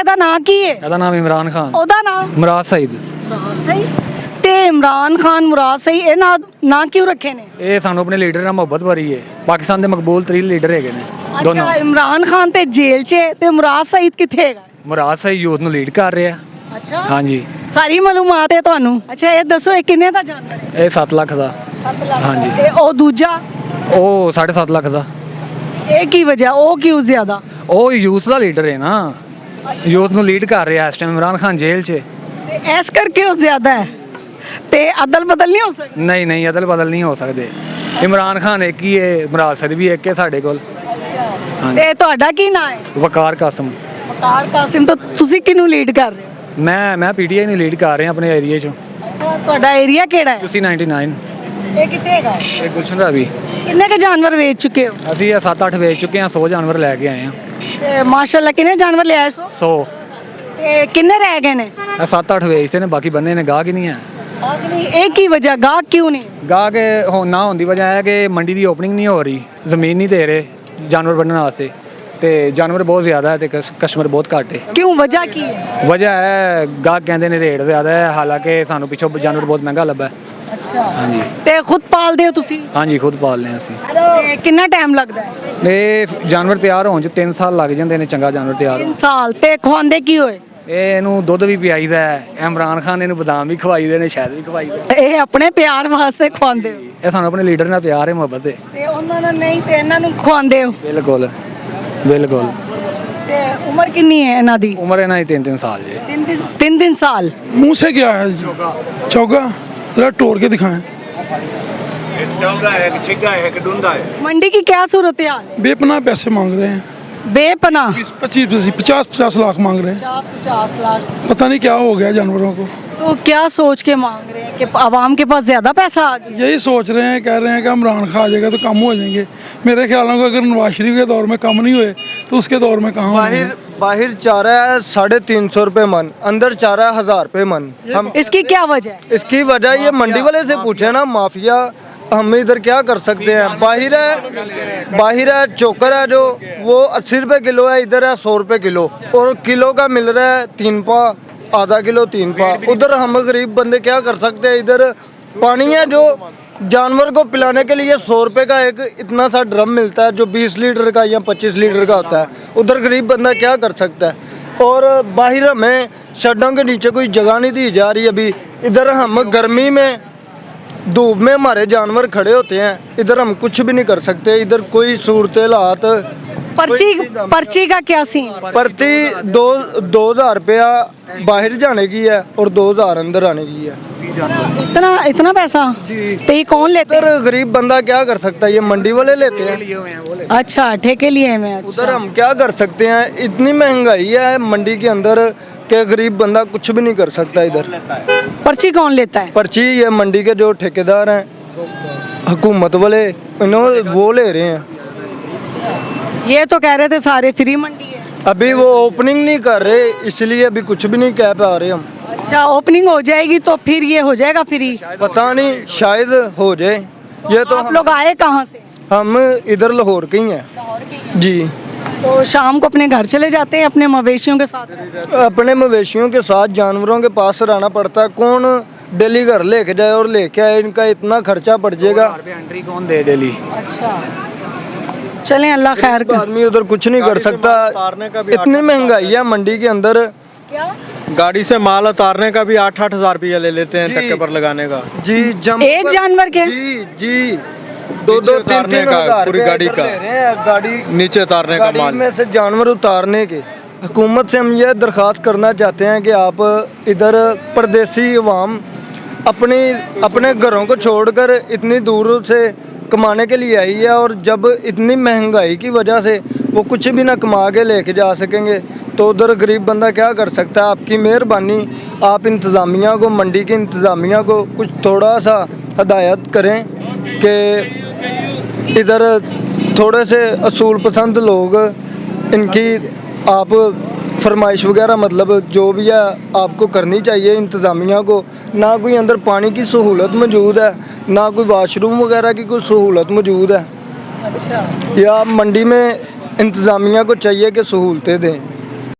ਇਹਦਾ ਨਾਂ ਕੀ ਹੈ? ਇਹਦਾ ਨਾਮ ਇਮਰਾਨ ਖਾਨ, ਉਹਦਾ ਨਾਂ ਮੁਰਾਦ ਸਈਦ। ਮੁਰਾਦ ਸਈ ਤੇ ਇਮਰਾਨ ਖਾਨ, ਮੁਰਾਦ ਸਈ, ਇਹ ਨਾਂ ਕਿਉਂ ਰੱਖੇ ਨੇ? ਇਹ ਸਾਨੂੰ ਆਪਣੇ ਲੀਡਰ ਨਾਲ ਮੁਹੱਬਤ ਭਰੀ ਹੈ। ਪਾਕਿਸਤਾਨ ਦੇ ਮਕਬੂਲ ਤਰੀਨ ਲੀਡਰ ਹੈਗੇ ਨੇ ਦੋਨੋਂ। ਅੱਛਾ, ਇਮਰਾਨ ਖਾਨ ਤੇ ਜੇਲ੍ਹ 'ਚ ਹੈ ਤੇ ਮੁਰਾਦ ਸਈਦ ਕਿੱਥੇ ਹੈਗਾ? ਮੁਰਾਦ ਸਈਦ ਯੂਥ ਨੂੰ ਲੀਡ ਕਰ ਰਿਹਾ। ਅੱਛਾ, ਹਾਂਜੀ, ਸਾਰੀ ਮਾਲੂਮਾਤ ਹੈ ਤੁਹਾਨੂੰ। ਅੱਛਾ, ਇਹ ਦੱਸੋ ਇਹ ਕਿੰਨੇ ਦਾ ਜਾਨਵਰ ਹੈ? ਇਹ 7 ਲੱਖ ਦਾ। 7 ਲੱਖ। ਹਾਂਜੀ। ਤੇ ਉਹ ਦੂਜਾ? ਉਹ 7.5 ਲੱਖ ਦਾ। ਇਹ ਕੀ ਵਜ੍ਹਾ, ਉਹ ਕਿਉਂ ਜ਼ਿਆਦਾ? ਉਹ ਯੂਥ ਦਾ ਲੀਡਰ ਹੈ ਨਾ, ਯੂਥ ਨੂੰ ਲੀਡ ਕਰ ਰਿਹਾ ਇਸ ਟਾਈਮ। ਇਮਰਾਨ ਖਾਨ ਜੇਲ੍ਹ 'ਚ। ਤੇ ਇਸ ਕਰਕੇ ਉਹ ਜ਼ਿਆਦਾ ਹੈ ਤੇ ਅਦਲ ਬਦਲ ਨਹੀਂ ਹੋ ਸਕਦੀ? ਨਹੀਂ ਨਹੀਂ, ਅਦਲ ਬਦਲ ਨਹੀਂ ਹੋ ਸਕਦੇ। ਇਮਰਾਨ ਖਾਨ ਇੱਕ ਹੀ ਹੈ, ਮੁਰਾਦ ਸਈਦ ਵੀ ਇੱਕ ਹੈ ਸਾਡੇ ਕੋਲ। ਅੱਛਾ, ਹਾਂਜੀ। ਤੇ ਤੁਹਾਡਾ ਕੀ ਨਾਂ ਹੈ? ਵਕਾਰ ਕਾਸਮ। ਵਕਾਰ ਕਾਸਿਮ। ਤਾਂ ਤੁਸੀਂ ਕਿਹਨੂੰ ਲੀਡ ਕਰ ਰਹੇ ਹੋ? ਮੈਂ ਪੀਟੀਆਈ ਨੂੰ ਲੀਡ ਕਰ ਰਿਹਾ ਆਪਣੇ ਏਰੀਆ 'ਚੋਂ। ਅੱਛਾ, ਤੁਹਾਡਾ ਏਰੀਆ ਕਿਹੜਾ ਹੈ? ਤੁਸੀਂ 99। ਇਹ ਕਿੱਥੇ ਹੈਗਾ? ਇਹ ਗੁਲਸ਼ਨ ਰਾਵੀ। ਕਿੰਨੇ ਕ ਜਾਨਵਰ ਵੇਚ ਚੁੱਕੇ ਹੋ? ਅਸੀਂ ਇਹ 7-8 ਵੇਚ ਚੁੱਕੇ ਹਾਂ। 100 ਜਾਨਵਰ ਲੈ ਕੇ ਆਏ ਹਾਂ। ਤੇ ਮਾਸ਼ਾਅੱਲਾ ਕਿੰਨੇ ਜਾਨਵਰ ਲਿਆਏ ਸੋ? 100। ਤੇ ਕਿੰਨੇ ਰਹਿ ਗਏ ਨੇ? ਇਹ 7-8 ਵੇਚਦੇ ਨੇ, ਬਾਕੀ ਬੰਦੇ ਨੇ ਗਾਹਕ ਹੀ ਨਹੀਂ ਹੈ। ਗਾਹਕ ਨਹੀਂ? ਇਹ ਕੀ ਵਜ੍ਹਾ, ਗਾਹਕ ਕਿਉਂ ਨਹੀਂ? ਗਾਹਕ ਨਾ ਹੋਣ ਦੀ ਵਜ੍ਹਾ ਹੈ ਕਿ ਮੰਡੀ ਦੀ ਓਪਨਿੰਗ ਨਹੀਂ ਹੋ ਰਹੀ, ਜ਼ਮੀਨ ਨਹੀਂ ਦੇ ਰਹੇ ਜਾਨਵਰ ਬੰਨਣ ਵਾਸਤੇ, ਤੇ ਜਾਨਵਰ ਬਹੁਤ ਜ਼ਿਆਦਾ ਹੈ ਤੇ ਕਸਟਮਰ ਬਹੁਤ ਘੱਟ ਹੈ। ਕਿਉਂ, ਵਜ੍ਹਾ ਕੀ ਹੈ? ਵਜ੍ਹਾ ਹੈ ਗਾਹਕ ਕਹਿੰਦੇ ਨੇ ਰੇਟ ਜ਼ਿਆਦਾ ਹੈ, ਹਾਲਾਂਕਿ ਸਾਨੂੰ ਪਿੱਛੋਂ ਜਾਨਵਰ ਬਹੁਤ ਮਹਿੰਗਾ ਲੱਭਾ ਹੈ। ਅੱਛਾ। ਹਾਂਜੀ ਤੇ ਖੁਦ ਪਾਲਦੇ ਹੋ ਤੁਸੀਂ? ਹਾਂਜੀ, ਖੁਦ ਪਾਲਦੇ ਹਾਂ ਅਸੀਂ। ਤੇ ਕਿੰਨਾ ਟਾਈਮ ਲੱਗਦਾ ਹੈ? ਇਹ ਜਾਨਵਰ ਤਿਆਰ ਹੋਣ 'ਚ 3 ਸਾਲ ਲੱਗ ਜਾਂਦੇ ਨੇ, ਚੰਗਾ ਜਾਨਵਰ ਤਿਆਰ 3 ਹੋਣ। ਸਾਲ। ਤੇ ਖਵਾਉਂਦੇ ਕੀ ਹੋਏ? ਇਹਨੂੰ ਦੁੱਧ ਵੀ ਪਿਆਈਦਾ ਹੈ, ਇਮਰਾਨ ਖਾਨ ਇਹਨੂੰ ਬਦਾਮ ਵੀ ਖਵਾਈਦੇ ਨੇ, ਸ਼ਾਇਦ ਵੀ ਖਵਾਈਦੇ। ਇਹ ਆਪਣੇ ਪਿਆਰ ਵਾਸਤੇ ਖਵਾਉਂਦੇ ਹੋ? ਇਹ ਸਾਨੂੰ ਆਪਣੇ ਲੀਡਰ ਨਾਲ ਪਿਆਰ ਹੈ, ਮੁਹੱਬਤ ਹੈ। ਤੇ ਉਹਨਾਂ ਨਾਲ ਨਹੀਂ ਤੇ ਇਹਨਾਂ ਨੂੰ ਖਵਾਉਂਦੇ ਹੋ? ਬਿਲਕੁਲ ਬਿਲकुल। ਤੇ ਉਮਰ ਕਿੰਨੀ ਹੈ ਇਹਨਾਂ ਦੀ? उम्र है ना 3-3 साल जी। 3 साल। मुंह से क्या है जी? चौगा जरा तोड़ के दिखाएं। चौगा है, छिगा है, डूंगा है। मंडी की क्या सूरत हाल है? बेपनाह पैसे मांग रहे हैं, बेपनाह? 25-50 लाख मांग रहे हैं। 50 लाख। पता नहीं क्या हो गया जानवरों को। तो क्या सोच के मांग रहे हैं कि आवाम के पास ज्यादा पैसा आ गया? यही सोच रहे हैं, कह रहे हैं कि इमरान खान आ जाएगा तो कम हो जाएंगे। मेरे ख्याल में अगर नवाज शरीफ के दौर में कम नहीं हुए तो उसके दौर में कहाँ होंगे। बाहर चारा है 350 रुपए मन, अंदर चारा 1000 रुपए मन। हम इसकी क्या वजह है? इसकी वजह ये मंडी वाले से पूछे ना, माफिया। हम इधर क्या कर सकते हैं? बाहर है चोकर है जो वो 80 रुपए किलो है, इधर है 100 रुपए किलो, और किलो का मिल रहा है 3 पा, आधा किलो 3 पा। उधर हम गरीब बंदे क्या कर सकते हैं? इधर पानी है जो जानवर को पिलाने के लिए 100 रुपए का एक इतना सा ड्रम मिलता है जो 20 लीटर का या 25 लीटर का होता है। उधर गरीब बंदा क्या कर सकता है? और बाहर हमें शड्डों के नीचे कोई जगह नहीं दी जा रही अभी। इधर हम गर्मी में धूप में हमारे जानवर खड़े होते हैं, इधर हम कुछ भी नहीं कर सकते। इधर कोई सूरत हालात। पर्ची का क्या सीन? प्रति 2000 रुपया बाहर जाने की है और 2000 अंदर आने की है। इतना पैसा? जी। तो ये कौन लेते उधर गरीब बंदा क्या कर सकता है? ये मंडी वाले लेते हैं। हैं? अच्छा, ठेके लिए में। अच्छा। उधर हम क्या कर सकते हैं? इतनी महंगाई है मंडी के अंदर कि गरीब बंदा कुछ भी नहीं कर सकता। इधर पर्ची कौन लेता है? पर्ची ये मंडी के जो ठेकेदार हैं, हुकूमत वाले, इन्होंने वो ले रहे हैं। ये तो कह रहे थे सारे फ्री मंडी है। अभी वो ओपनिंग नहीं कर रहे, इसलिए अभी कुछ भी नहीं कह पा रहे हम। अच्छा, ओपनिंग हो जाएगी तो फिर ये हो जाएगा फ्री? पता नहीं, शायद हो जाए। ये तो आप लोग आए कहाँ से? हम इधर लाहौर के ही हैं जी। तो शाम को अपने घर चले जाते हैं अपने मवेशियों के साथ? अपने मवेशियों के साथ जानवरों के पास रहना पड़ता है। कौन डेली घर लेके जाए और लेके आए? इनका इतना खर्चा पड़ जाएगा। एंट्री कौन दे डेली? अच्छा, चलें, अल्लाह खैर कर। आदमी उधर कुछ नहीं कर सकता। इतनी महंगाई है मंडी के अंदर। क्या? गाड़ी से माल उतारने का भी 8-8 हजार रुपया ले लेते हैं, चक्के पर लगाने का। जी, एक जानवर के? जी जी, 2-2 3-3 हजार पूरी गाड़ी का गाड़ी नीचे उतारने का गाड़ी माल में से जानवर उतारने के। हुकूमत से हम ये दरख्वास्त करना चाहते हैं कि आप इधर परदेसी अवाम अपने घरों को छोड़कर इतनी दूर से कमाने के लिए आई है, और जब इतनी महंगाई की वजह से वो कुछ भी ना कमा के लेके जा सकेंगे तो उधर गरीब बंदा क्या कर सकता है? आपकी मेहरबानी, आप इंतज़ामिया को, मंडी की इंतज़ामिया को कुछ थोड़ा सा हदायत करें कि इधर थोड़े से असूल पसंद लोग, इनकी आप फरमाइश वगैरह मतलब जो भी है आपको करनी चाहिए इंतज़ामिया को। ना कोई अंदर पानी की सहूलत मौजूद है, ना कोई वाशरूम वगैरह की कोई सहूलत मौजूद है। अच्छा। या मंडी में इंतज़ामिया को चाहिए कि सहूलतें दें।